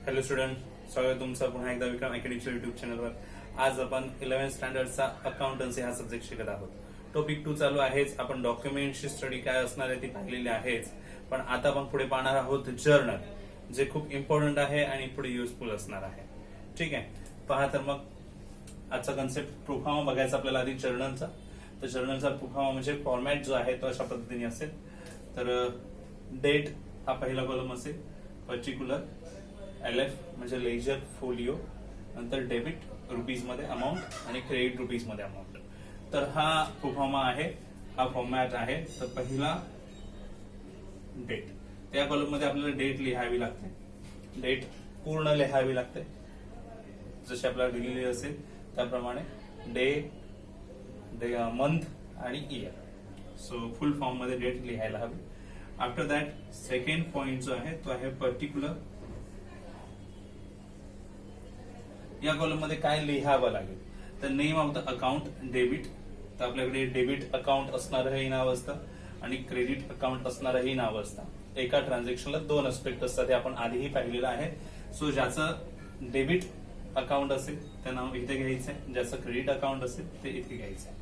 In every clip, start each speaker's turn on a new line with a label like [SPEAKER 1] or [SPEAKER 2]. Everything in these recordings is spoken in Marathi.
[SPEAKER 1] हॅलो स्टुडंट, स्वागत तुमचं पुन्हा एकदा विक्रम अकॅडमीच्या युट्यूब चॅनलवर. आज आपण 11th स्टँडर्डचा अकाउंटन्सी हा सब्जेक्ट शिकत आहोत. टॉपिक 2 चालू आहेच. आपण डॉक्युमेंटची स्टडी काय असणार आहे ती पाहिलेली आहेच, पण आता आपण पुढे पाहणार आहोत जर्नल, जे खूप इम्पॉर्टंट आहे आणि पुढे युजफुल असणार आहे. ठीक आहे, पहा तर मग आजचा कन्सेप्ट प्रोफार्मा बघायचा आपल्याला आधी जर्नलचा. तर जर्नलचा प्रोफार्मा म्हणजे फॉर्मॅट जो आहे तो अशा पद्धतीने असेल. तर डेट हा पहिला कॉलम असेल, पर्टिक्युलर, LF म्हणजे लेजर फोलिओ, नंतर डेबिट रुपीज मध्ये अमाऊंट आणि क्रेडिट रुपीज मध्ये अमाऊंट. तर हा प्रोफार्मा आहे, हा फॉर्मॅट आहे. तर पहिला डेट, त्या कॉलम मध्ये आपल्याला डेट लिहावी लागते. डेट पूर्ण लिहावी लागते, जशी आपल्याला दिलेली असेल त्याप्रमाणे डे, मंथ आणि इयर. सो फुल फॉर्म मध्ये डेट लिहायला हवी. आफ्टर दॅट सेकंड पॉइंट जो आहे तो आहे पर्टिक्युलर. या कॉलम मध्ये काय लिहावं लागेल तर name of the account debit. तर आपल्याकडे डेबिट अकाउंट असणारही नाव असतं आणि क्रेडिट अकाउंट असणारही नाव असतं. एका ट्रान्झॅक्शनला 2 अस्पेक्ट असतात, हे आपण आधीही पाहिलेलं आहे. सो ज्याचं डेबिट अकाउंट असेल ते नाव इथे घ्यायचंय, ज्याचं क्रेडिट अकाउंट असेल ते इथे घ्यायचंय.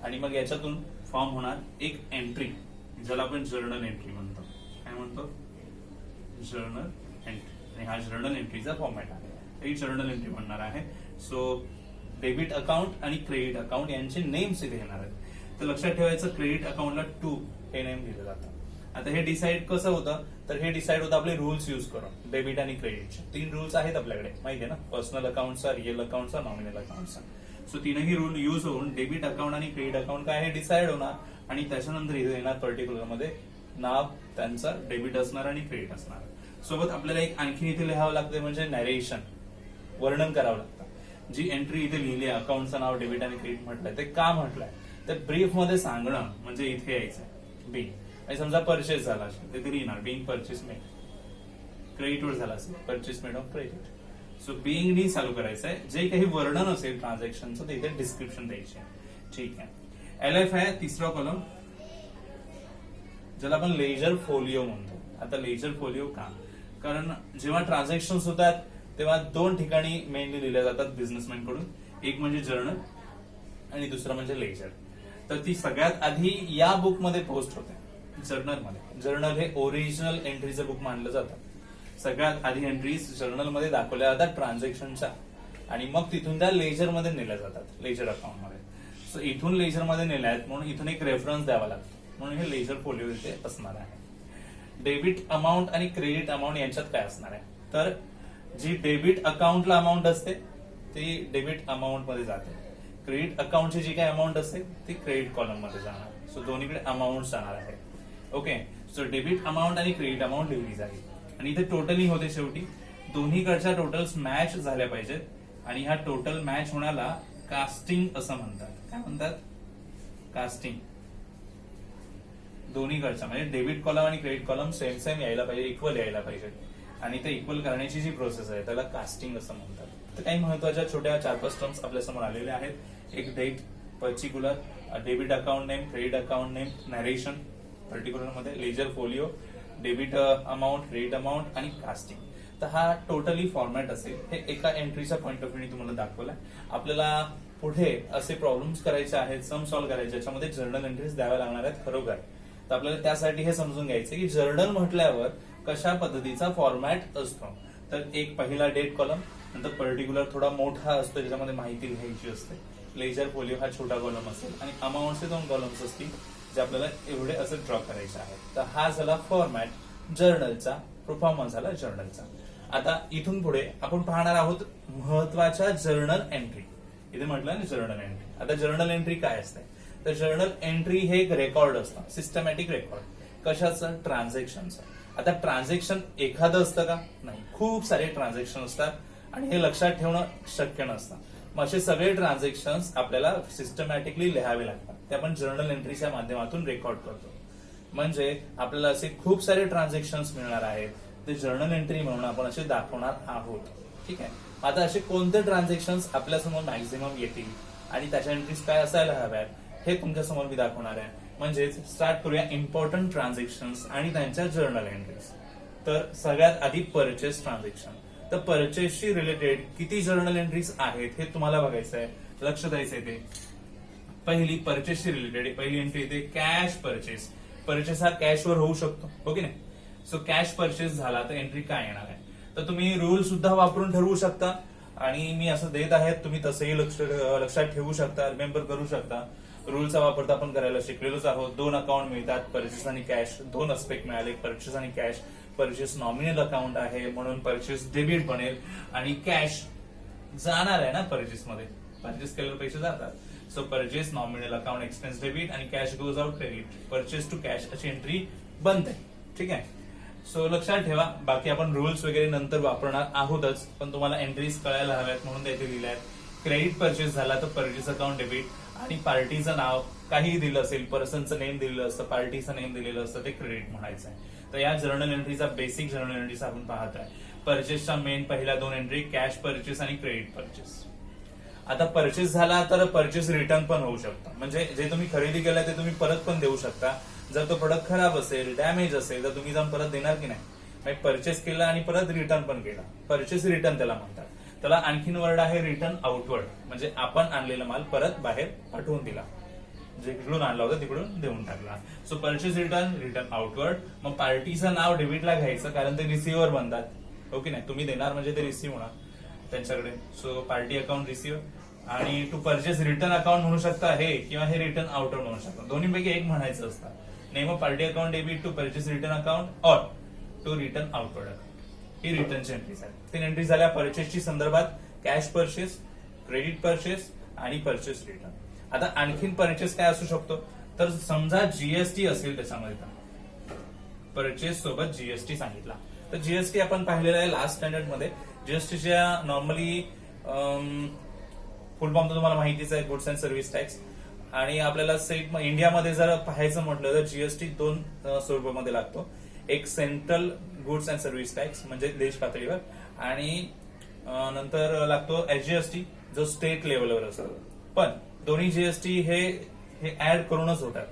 [SPEAKER 1] आणि मग याच्यातून फॉर्म होणार एक एंट्री, ज्याला आपण जर्नल एंट्री म्हणतो. काय म्हणतो? Journal entry. आणि हा जर्नल एंट्रीचा फॉर्मॅट आहे, ही जर्नल एंट्री म्हणणार आहे. सो डेबिट अकाउंट आणि क्रेडिट अकाउंट यांचे नेम्स इथे येणार आहेत. तर लक्षात ठेवायचं, क्रेडिट अकाउंटला 2 हे नेम दिलं जातं. आता हे डिसाइड कसं होतं तर हे डिसाइड होतं आपले रूल्स यूज करून. डेबिट आणि क्रेडिटचे 3 रूल्स आहेत आपल्याकडे, माहिती आहे ना, पर्सनल अकाउंटचा, रिअल अकाउंटचा, नॉमिनल अकाउंटचा. सो तीनही रूल यूज होऊन डेबिट अकाउंट आणि क्रेडिट अकाउंट काय हे डिसाइड होणार. आणि त्याच्यानंतर इथे येणार पर्टिक्युलर मध्ये नाव त्यांचा डेबिट असणार आणि क्रेडिट असणार. सोबत आपल्याला एक आणखी इथे लिहावं लागतं, म्हणजे नरेशन, वर्णन करावं लागतं. जी एंट्री इथे लिहिली आहे, अकाउंटचं नाव डेबिट आणि क्रेडिट म्हटलंय, ते का म्हटलंय तर ब्रीफ मध्ये सांगणं, म्हणजे इथे यायचंय बी. आणि समजा परचेस झाला असेल तर येणार बिंग परचेस मेड. क्रेडिट वर झाला असेल purchase made of credit. So बिंग नी चालू करायचंय. जे काही वर्णन असेल ट्रान्झॅक्शनचं ते इथे डिस्क्रिप्शन द्यायचे. ठीक आहे. LF आहे तिसरा कॉलम, ज्याला आपण लेजर फोलिओ म्हणतो. आता लेजर फोलिओ का? कारण जेव्हा ट्रान्झॅक्शन होतात तेव्हा 2 ठिकाणी मेनली लिहिल्या जातात बिझनेसमॅन कडून. एक म्हणजे जर्नल आणि दुसरं म्हणजे लेजर. तर ती सगळ्यात आधी या बुक मध्ये पोस्ट होते, जर्नल मध्ये. जर्नल हे ओरिजिनल एंट्रीचं बुक मानलं जातं. सगळ्यात आधी एंट्रीज जर्नल मध्ये दाखवल्या जातात ट्रान्झॅक्शनच्या, आणि मग तिथून त्या लेजर मध्ये नेल्या जातात, लेजर अकाउंट मध्ये. सो इथून लेजर मध्ये नेल्या आहेत म्हणून इथून एक रेफरन्स द्यावा लागतो, म्हणून हे लेजर फोलिओ इथे असणार आहे. डेबिट अमाऊंट आणि क्रेडिट अमाऊंट यांच्यात काय असणार आहे तर जी डेबिट अकाउंटला अमाऊंट असते ती डेबिट अमाऊंट मध्ये जाते. क्रेडिट अकाउंटची जी काही अमाऊंट असते ती क्रेडिट कॉलम मध्ये जाणार. सो दोन्हीकडे अमाऊंट जाणार आहे. ओके. सो डेबिट अमाऊंट आणि क्रेडिट अमाऊंट लिहिली जाईल. आणि इथे टोटली होते शेवटी. दोन्हीकडच्या टोटल्स मॅच झाल्या पाहिजेत, आणि ह्या टोटल मॅच होण्याला कास्टिंग असं म्हणतात. काय म्हणतात? कास्टिंग. दोन्हीकडच्या म्हणजे डेबिट कॉलम आणि क्रेडिट कॉलम सेम सेम यायला पाहिजे, इक्वल यायला पाहिजे. आणि ते इक्वल करण्याची जी प्रोसेस आहे त्याला कास्टिंग असं म्हणतात. तर काही महत्वाच्या छोट्या 4-5 टर्म्स आपल्या समोर आलेल्या आहेत. एक date, particular, debit account name, credit account name, narration, particular मध्ये ledger folio, debit amount, credit amount आणि कास्टिंग. तर हा टोटली फॉर्मॅट असेल. हे एका एंट्रीच्या पॉईंट ऑफ व्ह्यू तुम्हाला दाखवलाय. आपल्याला पुढे असे प्रॉब्लेम्स करायचे आहेत, सम सॉल्व्ह करायचे, ज्याच्यामध्ये जर्नल एंट्रीज द्याव्या लागणार आहेत खरोखर. तर आपल्याला त्यासाठी हे समजून घ्यायचं की जर्नल म्हटल्यावर कशा पद्धतीचा फॉर्मॅट असतो. तर एक पहिला डेट कॉलम, नंतर पर्टिक्युलर थोडा मोठा असतो ज्याच्यामध्ये माहिती लिहायची असते, लेजर फोलिओ हा छोटा कॉलम असेल, आणि अमाऊंटचे 2 कॉलम्स असतील जे आपल्याला एवढे असे ड्रॉ करायचे आहेत. तर हा झाला फॉर्मॅट जर्नलचा, परफॉर्मन्स झाला जर्नलचा. आता इथून पुढे आपण पाहणार आहोत महत्वाच्या जर्नल एंट्री. इथे म्हटलं ना जर्नल एंट्री. आता जर्नल एंट्री काय असते तर जर्नल एंट्री हे एक रेकॉर्ड असतं, सिस्टमॅटिक रेकॉर्ड. कशाचं? ट्रान्झॅक्शनचं. आता ट्रान्झॅक्शन एखादं असतं का? नाही, खूप सारे ट्रान्झॅक्शन असतात आणि हे लक्षात ठेवणं शक्य नसतं. मग असे सगळे ट्रान्झॅक्शन आपल्याला सिस्टमॅटिकली लिहावे लागतात. ते आपण जर्नल एंट्रीच्या माध्यमातून रेकॉर्ड करतो. म्हणजे आपल्याला असे खूप सारे ट्रान्झॅक्शन मिळणार आहेत, ते जर्नल एंट्री म्हणून आपण असे दाखवणार आहोत. ठीक आहे. आता असे कोणते ट्रान्झॅक्शन आपल्यासमोर मॅक्झिमम येतील आणि त्याच्या एंट्रीज काय असायला हव्यात हे तुमच्या समोर मी दाखवणार आहे. म्हणजेच स्टार्ट करूया इम्पॉर्टंट ट्रान्झॅक्शन आणि त्यांच्या जर्नल एंट्रीज. तर सगळ्यात आधी परचेस ट्रान्झॅक्शन. तर परचेसशी रिलेटेड किती जर्नल एंट्रीज आहेत हे तुम्हाला बघायचं आहे, लक्ष द्यायचं आहे. ते पहिली परचेसशी रिलेटेड पहिली एंट्री येते कॅश परचेस. परचेस हा कॅशवर होऊ शकतो, हो की नाही. सो कॅश परचेस झाला तर एंट्री काय येणार आहे, तर तुम्ही रूल सुद्धा वापरून ठरवू शकता आणि मी असं देत आहे, तुम्ही तसंही लक्षात ठेवू शकता, रिमेंबर करू शकता. रूलचा वापर तर आपण करायला शिकलेलोच आहोत. 2 अकाउंट मिळतात, परचेस आणि कॅश. 2 अस्पेक्ट मिळाले, परचेस आणि कॅश. परचेस नॉमिनल अकाउंट आहे म्हणून परचेस डेबिट बनेल आणि कॅश जाणार आहे ना परचेस मध्ये, परचेस केलेले पैसे जातात. So purchase nominal account expense debit आणि cash goes out credit. Purchase to cash अशी एंट्री बनते, ठीक आहे. सो लक्षात ठेवा, बाकी आपण रूल्स वगैरे नंतर वापरणार आहोतच, पण तुम्हाला एंट्रीज कळायला हव्यात म्हणून ते इथे लिहिलं आहे. क्रेडिट परचेस झाला तर परचेस अकाउंट डेबिट आणि पार्टीचं नाव काहीही दिलं असेल, पर्सनचं नेम दिलेलं असतं, पार्टीचं नेम दिलेलं असतं, ते क्रेडिट म्हणायचं आहे. तर या जर्नल एंट्रीचा बेसिक जर्नल एंट्रीचा आपण पाहत आहे. परचेसच्या मेन पहिल्या 2 एंट्री कॅश परचेस आणि क्रेडिट परचेस. आता परचेस झाला तर परचेस रिटर्न पण होऊ शकतं, म्हणजे जे तुम्ही खरेदी केलं ते तुम्ही परत पण देऊ शकता. जर तो प्रोडक्ट खराब असेल, डॅमेज असेल तर तुम्ही जाऊन परत देणार की नाही. परचेस केला आणि परत रिटर्न पण केला, परचेस रिटर्न त्याला म्हणतात. त्याला आणखीन वर्ड आहे रिटर्न आउटवर्ड, म्हणजे आपण आणलेला माल परत बाहेर पाठवून दिला, जे तिकडून आणला होता तिकडून देऊन टाकला. So purchase return, return outward. मग पार्टीचं नाव डेबिटला घ्यायचं कारण ते रिसिव्हर बनतात, हो की नाही. तुम्ही देणार म्हणजे ते रिसिव्ह होणार त्यांच्याकडे. सो पार्टी अकाउंट रिसिव्हर आणि टू परचेस रिटर्न अकाउंट म्हणू शकता हे, किंवा हे रिटर्न आउटवर्ड म्हणू शकता. दोन्हीपैकी एक म्हणायचं असतं. Name of party account debit to purchase return account और टू रिटर्न आउटवर्ड अकाउंट. ही रिटर्नची एंट्रीज आहे. 3 एंट्री झाल्या परचेसची संदर्भात, कॅश परचेस, क्रेडिट परचेस आणि परचेस रिटर्न. आता आणखीन परचेस काय असू शकतो, तर समजा जीएसटी असेल त्याच्यामध्ये, परचेस सोबत जीएसटी सांगितला तर जीएसटी आपण पाहिलेला आहे लास्ट स्टँडर्ड मध्ये. जीएसटीच्या नॉर्मली फुल फॉर्म तर तुम्हाला माहितीच आहे, गुड्स अँड सर्व्हिस टॅक्स. आणि आपल्याला सेट इंडियामध्ये जर पाहायचं म्हटलं तर जीएसटी 2 स्वरूपामध्ये लागतो. एक central goods and service tax म्हणजे देश पातळीवर, आणि नंतर लागतो एचजीएसटी जो स्टेट लेवलवर असतो. पण दोन्ही जीएसटी हे ऍड करूनच होतात.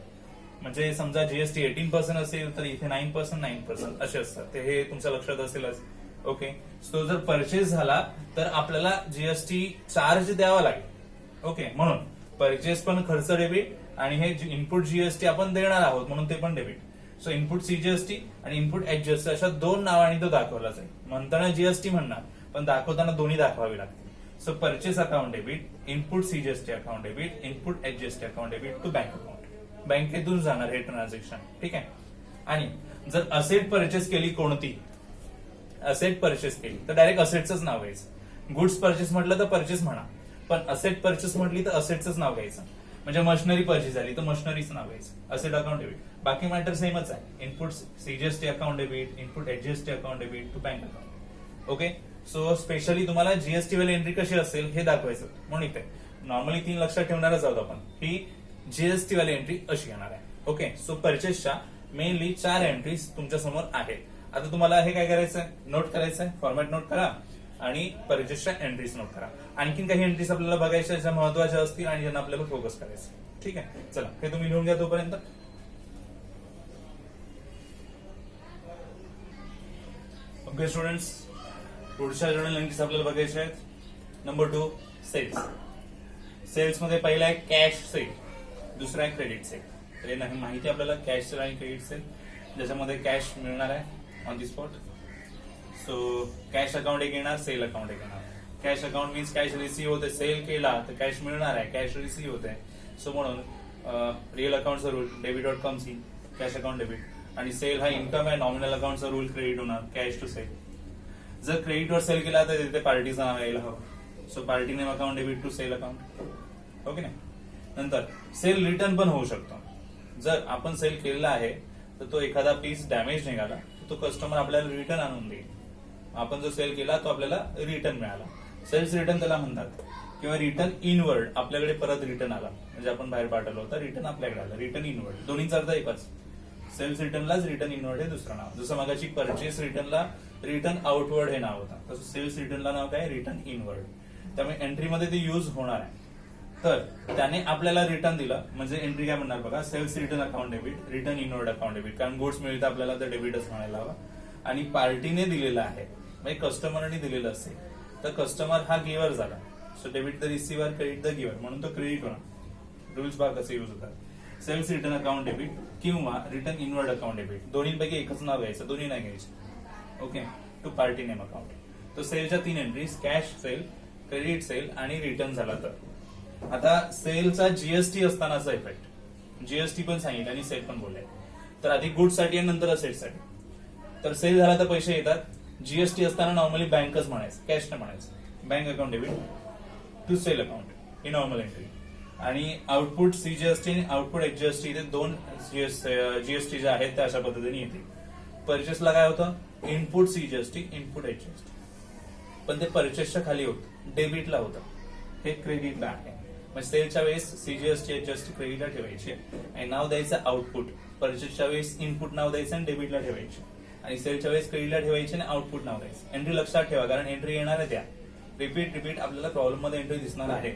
[SPEAKER 1] म्हणजे समजा जीएसटी 18% असेल तर इथे 9%, 9% असे असतात. ते हे तुमच्या लक्षात असेलच. ओके. सो जर परचेस झाला तर आपल्याला जीएसटी चार्ज द्यावा लागेल. ओके. म्हणून परचेस पण खर्च डेबिट आणि हे इनपुट जीएसटी आपण देणार आहोत म्हणून ते पण डेबिट. सो इनपुट सीजीएसटी आणि इनपुट एचजीएसटी अशा 2 नावांनी तो दाखवला जाईल. म्हणताना जीएसटी म्हणणार पण दाखवताना दोन्ही दाखवावे लागतील. So purchase account debit, input CGST account debit, input HGST account debit to bank account. बँकेतून जाणार हे ट्रान्झॅक्शन, ठीक आहे. आणि जर असेट परचेस केली, कोणती असेट परचेस केली तर डायरेक्ट असेटच नाव घ्यायचं. गुड्स परचेस म्हटलं तर परचेस म्हणा, पण असेट परचेस म्हटली तर असेटच नाव घ्यायचं. म्हणजे मशिनरी परचेस झाली तर मशिनरीच नाव घ्यायचं. Asset account debit. बाकी मॅटर सेमच आहे. Input CGST account debit, input HGST account debit to bank account. Okay. So specially तुम्हाला जीएसटी वाली एंट्री कशी असेल हे दाखवायचं म्हणून इथे नॉर्मली 3 लक्षात ठेवणारच आहोत आपण. ही जीएसटी वाली एंट्री अशी येणार आहे. ओके. सो परचेसच्या मेनली 4 एंट्रीज तुमच्या समोर आहेत. आता तुम्हाला हे काय करायचं आहे, नोट करायचं आहे. फॉर्मॅट नोट करा आणि परचेसच्या एंट्रीज नोट करा. आणखीन काही एंट्रीज आपल्याला बघायच्या ज्या महत्वाच्या असतील आणि ज्यांना आपल्याला फोकस करायचं, ठीक आहे. चला हे तुम्ही लिहून घ्या तोपर्यंत. ओके स्टुडंट्स, पुढच्या जर्नल एंट्रीज आपल्याला बघायच्या आहेत. Number 2 cells. सेल्स मध्ये पहिला आहे कॅश सेल, दुसरा आहे क्रेडिट सेल. तर हे माहिती आपल्याला कॅश सेल आणि क्रेडिट सेल, ज्याच्यामध्ये कॅश मिळणार आहे on the spot. So cash account एक येणार, सेल अकाउंट एक येणार. Cash account means cash receive होते, सेल केला तर कॅश मिळणार आहे, कॅश रिसीव्ह होते. सो म्हणून रिअल अकाउंटचा rule debit that comes in, cash account debit. आणि सेल हा इन्कम आहे, नॉमिनल अकाउंटचा रूल क्रेडिट होणार, कॅश टू सेल. जर क्रेडिटवर सेल केला तर तिथे पार्टीचं नाव यायला हवं. So party name account debit to sale account. Okay ना. नंतर सेल रिटर्न पण होऊ शकतो. जर आपण सेल केलेला आहे तर तो एखादा पीस डॅमेज निघाला तर तो कस्टमर आपल्याला रिटर्न आणून देईल. आपण जो सेल केला तो आपल्याला रिटर्न मिळाला, सेल्स रिटर्न त्याला म्हणतात. किंवा रिटर्न इनवर्ड, आपल्याकडे परत रिटर्न आला, म्हणजे आपण बाहेर पाठवलं होतं, रिटर्न आपल्याकडे आला. रिटर्न इनवर्ड दोन्हीचा अर्थ एकच. सेल्स रिटर्नलाच रिटर्न इनवर्ड हे दुसरं नाव. जसं मागाची परचेस रिटर्नला रिटर्न आउटवर्ड हे नाव होतं, तसं सेल्स रिटर्नला नाव काय, रिटर्न इनवर्ड. त्यामुळे एंट्रीमध्ये ते यूज होणार आहे. तर त्याने आपल्याला रिटर्न दिलं म्हणजे एंट्री काय म्हणणार बघा, sales return account debit, return inward account debit. कारण गुड्स मिळतं आपल्याला तर डेबिटच म्हणायला हवा. आणि पार्टीने दिलेला आहे म्हणजे कस्टमरने दिलेलं असेल तर कस्टमर हा गिव्हर झाला. So debit the receiver, credit the giver, म्हणून तो क्रेडिट होणार. रूल्स बघा कसे युज होतात. सेल्स रिटर्न अकाउंट डेबिट किंवा रिटर्न इनवर्ड अकाउंट डेबिट, दोन्हीपैकी एकच नाव घ्यायचं, दोन्ही नाही घ्यायचे. Okay. To party name account. तो सेलच्या 3 entries, cash sale, credit sale आणि रिटर्न झाला तर आता सेलचा जीएसटी असतानाचा इफेक्ट, जीएसटी पण सांगितलं आणि सेल पण बोलले. तर आधी गुड साठी आणि नंतर असेट साठी. तर सेल झाला तर पैसे येतात. जीएसटी असताना नॉर्मली बँकच म्हणायचं, कॅश नाही म्हणायचं. Bank account debit to sale account ही नॉर्मल एंट्री. आणि आउटपुट सीजीएसटी आणि आउटपुट एचजीएसटी, ते दोन जीएसटी जे आहेत त्या अशा पद्धतीने येतील. परचेसला काय होतं, इनपुट सीजीएसटी, इनपुट एचजीएसटी, पण ते परचेसच्या खाली होतं, डेबिटला होतं, हे क्रेडिटला आहे. म्हणजे सेलच्या वेळेस सीजीएसटी एचजीएसटी क्रेडिटला ठेवायची आणि नाव द्यायचं आउटपुट. परचेसच्या वेळेस इनपुट नाव द्यायचं आणि डेबिटला ठेवायचे, आणि सेलच्या वेळेस क्रेडिटला ठेवायचे आणि आउटपुट नाव द्यायचं. एंट्री लक्षात ठेवा, कारण एंट्री येणार आहे त्या रिपीट आपल्याला प्रॉब्लेम मध्ये एंट्री दिसणार आहे.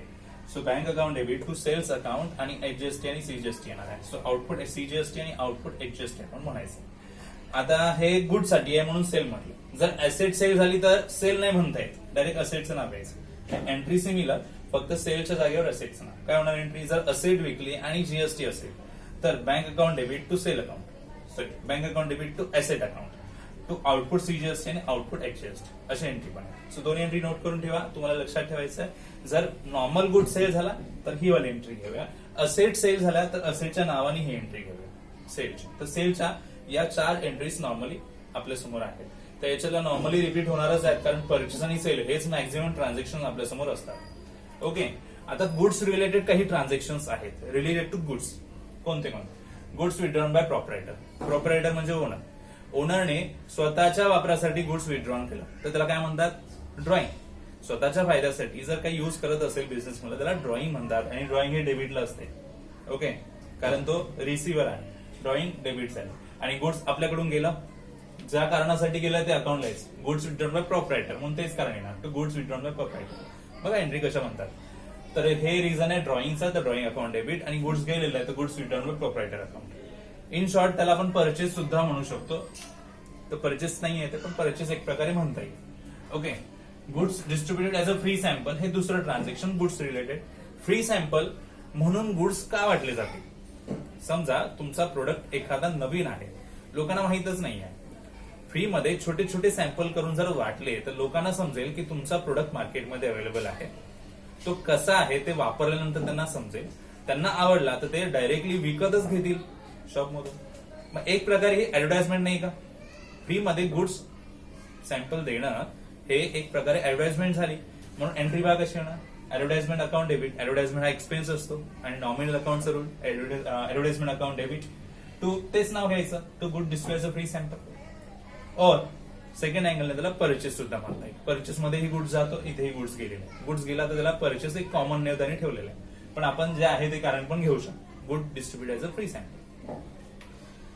[SPEAKER 1] So bank account debit to sales account आणि एचजीएसटी आणि सीजीएसटी येणार आहे. सो आउटपुट सीजीएसटी आणि आउटपुट एचजीएसटी आपण म्हणायचं. आता हे गुड साठी आहे म्हणून सेल म्हटलं. जर असेट सेल झाली तर सेल नाही म्हणता येत, डायरेक्ट असेटचं नाव घ्यायचं. एंट्री सिमिलर, फक्त सेलच्या जागेवर असेटचं नाव. काय होणार एंट्री, जर असेट विकली आणि जीएसटी असेल तर bank account debit to sale account, sorry bank account debit to asset account, to output CGST आणि आउटपुट एचजीएसटी अशी एंट्री पण आहे. सो दोन्ही एंट्री नोट करून ठेवा. तुम्हाला लक्षात ठेवायचं आहे, जर नॉर्मल गुड सेल झाला तर ही वाली एंट्री घेऊया, असेट सेल झाला तर असेटच्या नावाने ही एंट्री घेऊया सेलची. तर सेलच्या या 4 एंट्रीज नॉर्मली आपल्या समोर आहेत. तर याच्याला नॉर्मली रिपीट होणारच आहेत, कारण परचेस आणि सेल हेच मॅक्झिमम ट्रान्झॅक्शन आपल्या समोर असतात. ओके. आता गुड्स रिलेटेड काही ट्रान्झॅक्शन्स आहेत रिलेटेड टू गुड्स. कोणते goods withdrawn bye proprietor. Proprietor म्हणजे ओनर. ओनरने स्वतःच्या वापरासाठी गुड्स विथड्रॉन केलं तर त्याला काय म्हणतात, ड्रॉइंग. स्वतःच्या फायद्यासाठी जर काही युज करत असेल बिझनेस मध्ये त्याला ड्रॉइंग म्हणतात, आणि ड्रॉइंग हे डेबिटला असते. ओके. कारण तो रिसिव्हर आहे, ड्रॉइंग डेबिट झाली. आणि गुड्स आपल्याकडून गेला, ज्या कारणासाठी गेलं ते अकाउंटला यायचं. गुड्स विथड्रॉन बाय प्रॉपरायटर म्हणून तेच कारण येणार, तर गुड्स विथड्रॉन बाय प्रॉपरायटर. बघा एंट्री कशा म्हणतात. तर हे रिझन आहे ड्रॉइंगचा, तर ड्रॉइंग अकाउंट डेबिट, आणि गुड्स गेलेला आहे तर goods withdrawn bye proprietor account. In short त्याला आपण परचेस सुद्धा म्हणू शकतो. तर परचेस नाही आहे पण परचेस एक प्रकारे म्हणता येईल. Okay. Goods distributed as a free sample, हे दुसरं transaction goods related. Free sample म्हणून गुड्स का वाटले जाते. समजा तुमचा प्रोडक्ट एखादा नवीन आहे, लोकांना माहितच नाही आहे, फ्री मध्ये छोटे छोटे सॅम्पल करून जर वाटले तर लोकांना समजेल की तुमचा प्रोडक्ट मार्केटमध्ये अवेलेबल आहे. तो कसा आहे ते वापरल्यानंतर त्यांना समजेल, त्यांना आवडला तर ते डायरेक्टली विकतच घेतील शॉपमधून. मग एक प्रकारे ही ऍडव्हर्टाइजमेंट नाही का. फ्री मध्ये गुड्स सॅम्पल देणं हे एक प्रकारे ऍडव्हर्टाइजमेंट झाली. म्हणून एंट्री बघा कशी होणार, ऍडव्हर्टाइजमेंट अकाउंट डेबिट. ऍडव्हर्टाइजमेंट हा एक्सपेन्स असतो आणि नॉमिनल अकाउंटचा rule, advertisement account debit to तेच नाव घ्यायचं, to good display a free sample. और सेकंड अँगलने त्याला परचेस सुद्धा म्हणता येईल. परचेस मध्ये ही गुड्स जातो, इथेही गुड्स गेलेले. गुड्स गेला तर त्याला परचेस एक कॉमन नेम त्याने ठेवलेलं आहे, पण आपण जे आहे ते कारण पण घेऊ शकतो. Good distribute as a free sample.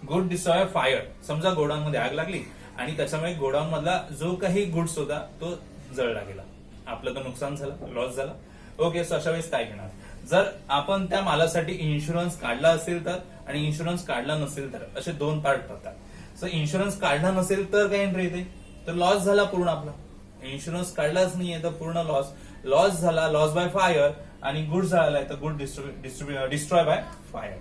[SPEAKER 1] Good destroy fire. समजा गोडाऊन मध्ये आग लागली आणि त्याच्यामुळे गोडाऊन मधला जो काही गुड्स होता तो जळला गेला, आपलं तर नुकसान झालं, लॉस झाला. ओके. सो अशा वेळेस काय घेणार, जर आपण त्या मालासाठी इन्शुरन्स काढला असेल तर, आणि इन्शुरन्स काढला नसेल तर, असे 2 पार्ट होतात. सो इन्शुरन्स काढला नसेल तर काय एंट्री येते, तर लॉस झाला पूर्ण आपला. इन्शुरन्स काढलाच नाहीये तर पूर्ण लॉस. लॉस झाला, लॉस बाय फायर, आणि गुड झालाय तर good destroy by fire.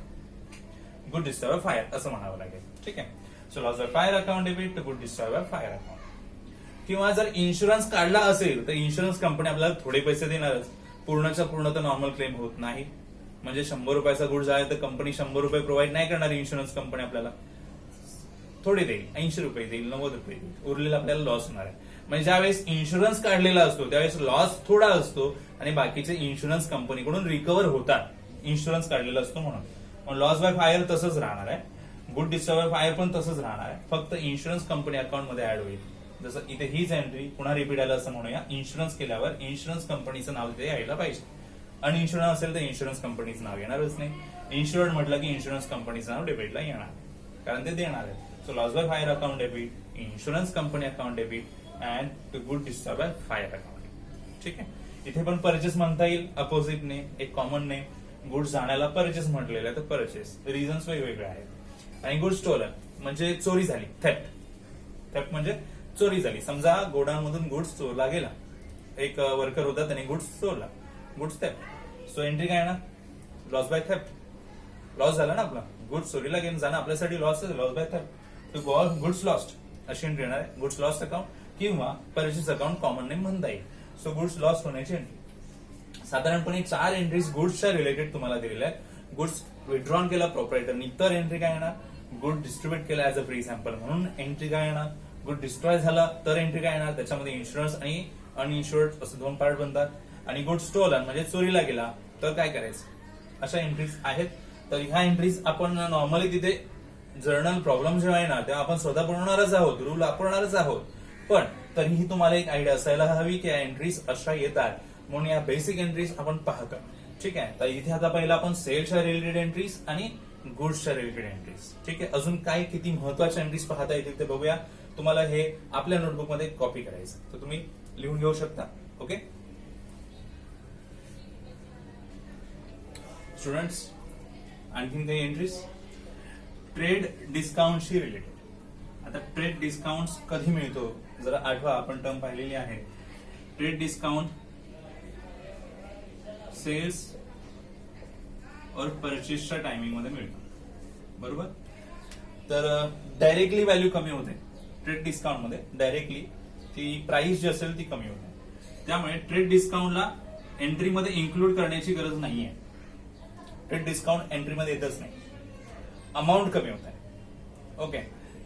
[SPEAKER 1] Good destroy by fire असं म्हणावं लागेल. ठीक आहे. So loss by fire account debit, good destroy by fire account. किंवा जर इन्शुरन्स काढला असेल तर इन्शुरन्स कंपनी आपल्याला थोडे पैसे देणारच, पूर्णच्या पूर्ण तर नॉर्मल क्लेम होत नाही. म्हणजे 100 रुपयाचा गुड झाला तर कंपनी 100 रुपये प्रोव्हाइड नाही करणार. इन्शुरन्स कंपनी आपल्याला थोडे देईल, 80 रुपये देईल, 90 रुपये देईल, उरलेला आपल्याला लॉस होणार आहे. म्हणजे ज्यावेळेस इन्शुरन्स काढलेला असतो त्यावेळेस लॉस थोडा असतो आणि बाकीचे इन्शुरन्स कंपनीकडून रिकव्हर होतात, इन्शुरन्स काढलेला असतो म्हणून. लॉस बाय फायर तसंच राहणार आहे, गुड डिस्ट्रॉय बाय फायर पण तसंच राहणार आहे, फक्त इन्शुरन्स कंपनी अकाउंट मध्ये ऍड होईल. जसं इथे हीच एंट्री पुन्हा रिपीट आलं असं म्हणूया. इन्शुरन्स केल्यावर इन्शुरन्स कंपनीचं नाव तिथे यायला पाहिजे. अनइन्शुरन्स असेल तर इन्शुरन्स कंपनीचं नाव येणारच नाही. इन्शुरड म्हटलं की इन्शुरन्स कंपनीचं नाव डेबिटला येणार, कारण ते देणार आहे. So loss by fire account debit, insurance company account debit, and good destroy by fire account. ठीक आहे. इथे पण परचेस म्हणता येईल अपोजिटने, एक कॉमन नेम. गुड्स जाण्याला परचेस म्हटलेलं आहे तर परचेस, रिझन्स वेगवेगळे आहेत. आणि गुड स्टोलन म्हणजे चोरी झाली, थेफ्ट. थेफ्ट म्हणजे चोरी झाली. समजा गोडाऊन मधून गुड्स चोरला गेला, एक वर्कर होता त्याने गुड्स चोरला, गुड्स थेफ्ट. सो एंट्री काय येणार? Loss by theft. लॉस झाला ना आपला, गुड्स चोरीला गेलं जाणं आपल्यासाठी लॉस आहे, loss by theft. Goods lost अशी एंट्री येणार आहे. गुड्स लॉस्ट अकाउंट किंवा परचेस अकाउंट कॉमन नेम म्हणता येईल. सो गुड्स लॉस्ट होण्याची एंट्री. साधारणपणे 4 एंट्रीज गुड्सच्या रिलेटेड तुम्हाला दिलेल्या आहेत. गुड्स विथड्रॉन केला प्रोप्रायटरनी तर एंट्री काय येणार? गुड डिस्ट्रीब्युट केला ऍज अ फ्री सॅम्पल म्हणून एंट्री काय येणार? गुड डिस्ट्रॉय झाला तर एंट्री काय येणार? त्याच्यामध्ये इन्शुरन्स आणि अनइन्शुर्ड असे 2 पार्ट बनतात. आणि गुड स्टोलन म्हणजे चोरीला गेला तर काय करायचं, अशा एंट्रीज आहेत. तर ह्या एंट्रीज आपण नॉर्मली तिथे जर्नल प्रॉब्लेम जेव्हा येणार तेव्हा आपण स्वतः बनवणारच आहोत, रूल वापरणारच आहोत. पण तरीही तुम्हाला एक आयडिया असायला हवी की या एंट्रीज अशा येतात, म्हणून या बेसिक एंट्रीज आपण पाहतो. ठीक आहे. तर इथे आता पहिला आपण सेल्सच्या रिलेटेड एंट्रीज आणि गुड्सच्या रिलेटेड एंट्रीज. ठीक आहे. अजून काय किती महत्वाच्या एंट्रीज पाहता येतील ते बघूया. तुम्हाला हे आपल्या नोटबुक मध्ये कॉपी करायचं, तर तुम्ही लिहून घेऊ शकता. ओके स्टुडंट्स, आणखीन काही एंट्रीज? ट्रेड डिस्काउंटशी रिलेटेड. आता ट्रेड डिस्काउंट कधी मिळतो जरा आठवा, आपण टर्म पाहिलेली आहे. ट्रेड डिस्काउंट सेल्स और परचेसच्या टायमिंग मध्ये मिळतो, बरोबर. तर डायरेक्टली व्हॅल्यू कमी होते ट्रेड डिस्काउंट मध्ये, डायरेक्टली ती प्राइस जी असेल ती कमी होते. त्यामुळे ट्रेड डिस्काउंटला एंट्रीमध्ये इन्क्लूड करण्याची गरज नाहीये. ट्रेड डिस्काउंट एंट्रीमध्ये येतच नाही, अमाऊंट कमी होत आहे. ओके.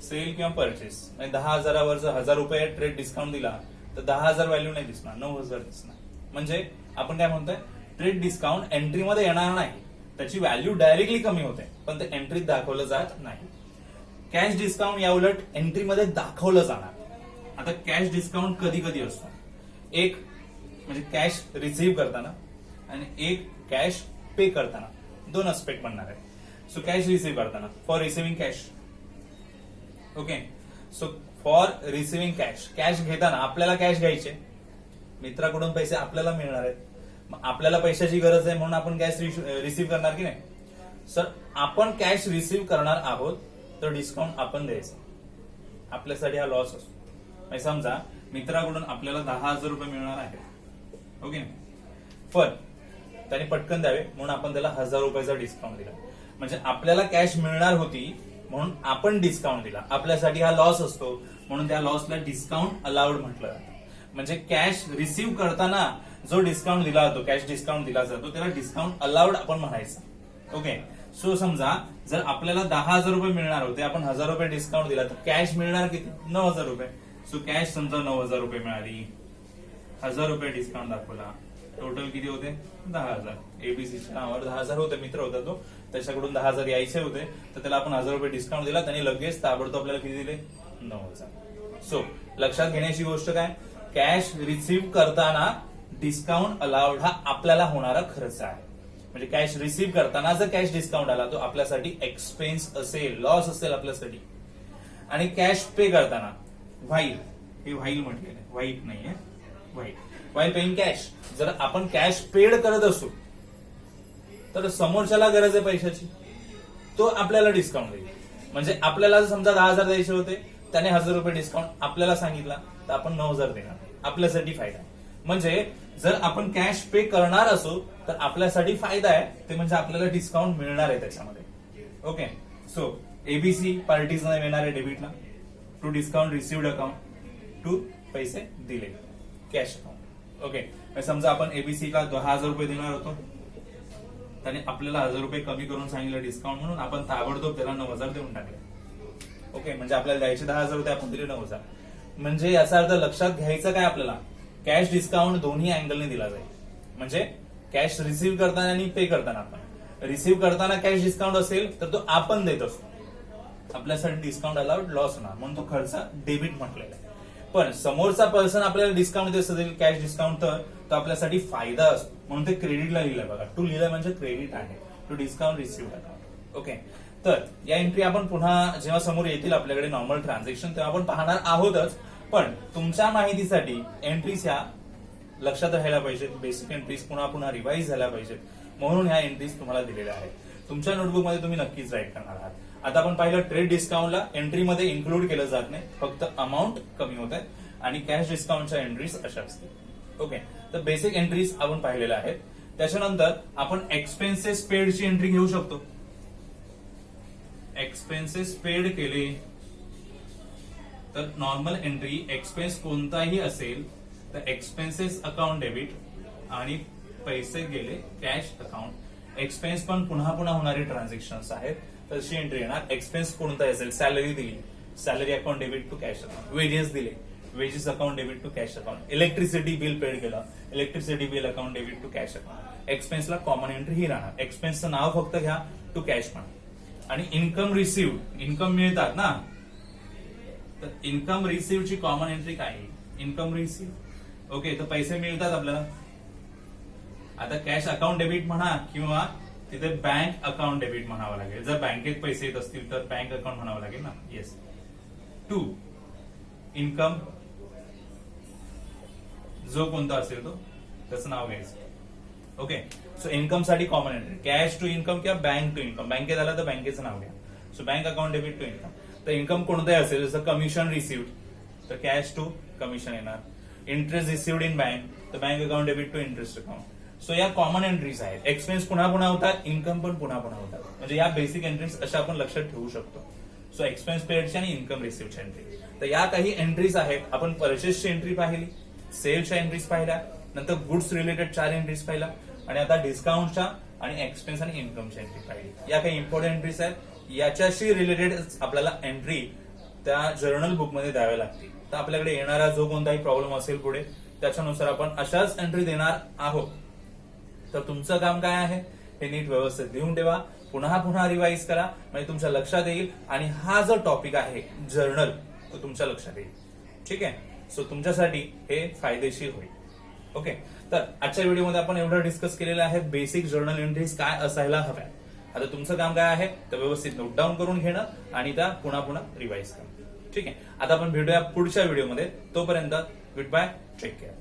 [SPEAKER 1] सेल किंवा परचेस 10,000 जर 1,000 रुपये ट्रेड डिस्काउंट दिला तर 10,000 व्हॅल्यू नाही दिसणार, 9,000 दिसणार. म्हणजे आपण काय म्हणतोय, ट्रेड डिस्काउंट एंट्रीमध्ये येणार नाही, त्याची व्हॅल्यू डायरेक्टली कमी होते पण ते एंट्रीत दाखवलं जात नाही. कॅश डिस्काउंट या उलट एंट्रीमध्ये दाखवलं जाणार. आता कॅश डिस्काउंट कधी कधी असतो, एक म्हणजे कॅश रिसीव्ह करताना आणि एक कॅश पे करताना, 2 अस्पेक्ट बनणार आहे. सो कॅश रिसीव्ह करताना, for receiving cash. Okay. So for receiving cash, cash घेताना आपल्याला कॅश घ्यायचे, मित्राकडून पैसे आपल्याला मिळणार आहेत, आपल्याला पैशाची गरज आहे म्हणून आपण कॅश रिसीव्ह करणार की नाही. सर आपण कॅश रिसीव्ह करणार आहोत तर डिस्काउंट आपण द्यायचं, आपल्यासाठी हा लॉस असतो. म्हणजे समजा मित्राकडून आपल्याला 10,000 रुपये मिळणार आहेत, ओके, पण त्याने पटकन द्यावे म्हणून आपण त्याला 1,000 रुपयाचा डिस्काउंट दिला. म्हणजे आपल्याला कॅश मिळणार होती म्हणून आपण डिस्काउंट दिला, आपल्यासाठी हा लॉस असतो म्हणून त्या लॉसला डिस्काउंट अलाउड म्हटलं जातं. म्हणजे कॅश रिसीव्ह करताना जो डिस्काउंट दिला जातो, कॅश डिस्काउंट दिला जातो, त्याला डिस्काउंट अलाउड आपण म्हणायचं. ओके. सो समजा जर आपल्याला 10,000 रुपये मिळणार होते, आपण 1,000 रुपये डिस्काउंट दिला तर कॅश मिळणार किती? 9,000 रुपये. सो कॅश समजा 9,000 रुपये मिळाली, 1,000 रुपये डिस्काउंट दाखवला, टोटल किती होते? 10,000. एबीसीच्या नावावर 10,000 होते, मित्र होता तो, त्याच्याकडून 10,000 यायचे होते तर त्याला आपण 1,000 रुपये डिस्काउंट दिला, त्यांनी लगेच ताबडतोब आपल्याला किती दिले? 9,000. सो लक्षात घेण्याची गोष्ट काय, कॅश रिसीव्ह करताना डिस्काउंट अलाउड हा आपल्याला होणारा खर्च आहे. म्हणजे कॅश रिसीव्ह करताना जर कॅश डिस्काउंट आला तो आपल्यासाठी एक्सपेन्स असेल, लॉस असेल आपल्यासाठी. आणि कॅश पे करताना व्हाईल, हे व्हाईल म्हटलेलं आहे, व्हाईट नाहीये, व्हाईल. व्हाईल पेइंग कॅश, जर आपण कॅश पेड करत असू तर समोरच्याला गरज आहे पैशाची, तो आपल्याला डिस्काउंट देईल. म्हणजे आपल्याला समजा 10,000 द्यायचे होते, त्याने 1,000 रुपये डिस्काउंट आपल्याला सांगितला तर आपण 9,000 देणार, आपल्यासाठी फायदा. म्हणजे जर आपण कॅश पे करणार असू तर आपल्यासाठी फायदा आहे, ते म्हणजे आपल्याला डिस्काउंट मिळणार आहे त्याच्यामध्ये. ओके. सो एबीसी पार्टीजना येणार आहे डेबिटला, to discount received account, to पैसे दिले कॅश अकाउंट. ओके. समजा आपण एबीसी ला 10,000 रुपये देणार होतो, त्याने आपल्याला 1,000 रुपये कमी करून सांगितलं डिस्काउंट म्हणून, आपण ताबडतोब त्याला 9,000 देऊन टाकले. ओके. म्हणजे आपल्याला द्यायचे 10,000 होते, आपण दिले 9,000. म्हणजे याचा अर्थ लक्षात घ्यायचं काय, आपल्याला कॅश डिस्काउंट दोन्ही अँगलने दिला जाईल. म्हणजे कॅश रिसीव्ह करताना आणि पे करताना, आपण रिसीव्ह करताना कॅश डिस्काउंट असेल तर तो आपण देत असतो, आपल्यासाठी डिस्काउंट अलाउड, लॉस होणार म्हणून तो खर्च डेबिट म्हटलेला आहे. पण समोरचा पर्सन आपल्याला डिस्काउंट देत असेल कॅश डिस्काउंट तर तो आपल्यासाठी फायदा असतो म्हणून ते क्रेडिटला लिहिलंय बघा. टू लिहिलंय म्हणजे क्रेडिट आहे, to discount receive account. Okay. तर या एंट्री आपण पुन्हा जेव्हा समोर येतील आपल्याकडे नॉर्मल ट्रान्झॅक्शन तेव्हा आपण पाहणार आहोतच. पण तुमच्या माहितीसाठी एंट्रीज ह्या लक्षात राहायला पाहिजेत, बेसिक एंट्रीज पुन्हा पुन्हा रिवाइज झाल्या पाहिजेत, म्हणून ह्या एंट्रीज तुम्हाला दिलेल्या आहेत. तुमच्या नोटबुक मध्ये तुम्ही नक्कीच राईट करणार आहात. आता आपण पाहिलं ट्रेड डिस्काउंटला एंट्रीमध्ये इन्क्लूड केलं जात नाही, फक्त अमाऊंट कमी होत आहे आणि कॅश डिस्काउंटच्या एंट्रीज अशा असतील. ओके, तर बेसिक एंट्रीज आपण पाहिलेल्या आहेत. त्याच्यानंतर आपण एक्सपेन्सेस पेडची एंट्री घेऊ शकतो. एक्सपेन्सेस पेड केले तर नॉर्मल एंट्री एक्सपेन्स कोणताही असेल तर एक्सपेन्सेस अकाउंट डेबिट आणि पैसे गेले कॅश अकाउंट. एक्सपेन्स पण पुन्हा पुन्हा होणारे ट्रान्झॅक्शन्स आहेत, तशी एंट्री येणार. एक्सपेन्स कोणताही असेल, सॅलरी दिली, salary account debit to cash account. Wages दिले, wages account debit to cash account. Electricity bill paid केलं, electricity bill account debit to cash account. एक्सपेन्सला कॉमन एंट्री ही राहणार. एक्सपेन्सचं नाव फक्त घ्या, टू कॅश म्हणा. आणि इन्कम रिसिव्ह, इन्कम मिळतात ना, तर इन्कम रिसिव्हची कॉमन एंट्री काय आहे? Income receive. ओके, तर पैसे मिळतात आपल्याला. आता कॅश अकाउंट डेबिट म्हणा किंवा तिथे बँक अकाउंट डेबिट म्हणावं लागेल. जर बँकेत पैसे येत असतील तर बँक अकाउंट म्हणावं लागेल ना. येस. टू इन्कम, जो कोणता असेल तो त्याचं नाव घ्यायचं. ओके, सो इन्कम साठी common entry cash to income किंवा बँक टू इन्कम. बँकेत आला तर बँकेचं नाव घ्या. So bank account debit to income. तर इन्कम कोणताही असेल, जसं कमिशन रिसिव्ड तर कॅश टू कमिशन येणार. इंटरेस्ट रिसिव्ड इन बँक तर bank account debit to interest account. So या कॉमन एंट्रीज आहेत. एक्सपेन्स पुन्हा पुन्हा होतात, इन्कम पण पुन्हा पुन्हा होतात. म्हणजे या बेसिक एंट्रीज अशा आपण लक्षात ठेवू शकतो. सो एक्सपेन्स पेडची आणि इन्कम रिसिव्हची एंट्री. तर या काही एंट्रीज आहेत. आपण परचेसची एंट्री पाहिली, सेलच्या एंट्रीज पाहिल्या, नंतर गुड्स रिलेटेड 4 एंट्रीज पाहिल्या आणि आता डिस्काउंटच्या आणि एक्सपेन्स आणि इन्कमची एंट्री पाहिली. या काही इम्पॉर्टंट एंट्रीज आहेत. याच्याशी रिलेटेड आपल्याला एंट्री त्या जर्नल बुकमध्ये द्याव्या लागतील. तर आपल्याकडे येणारा जो कोणताही प्रॉब्लेम असेल पुढे त्याच्यानुसार आपण अशाच एंट्री देणार आहोत. तर तुमचं काम काय आहे, हे नीट व्यवस्थित लिहून ठेवा, पुन्हा पुन्हा रिवाइज करा, म्हणजे तुमच्या लक्षात येईल आणि हा जो टॉपिक आहे जर्नल तो तुमच्या लक्षात येईल. ठीक आहे, सो तुमच्यासाठी हे फायदेशीर होईल. ओके, तर आजच्या व्हिडिओमध्ये आपण एवढं डिस्कस केलेलं आहे बेसिक जर्नल एंट्रीज काय असायला हव्या. आता तुमचं काम काय आहे, तर व्यवस्थित नोट डाऊन करून घेणं आणि त्या पुन्हा पुन्हा रिवाइज करणं. ठीक आहे, आता आपण भेटूया पुढच्या व्हिडिओमध्ये. तोपर्यंत गुड बाय, टेक केअर.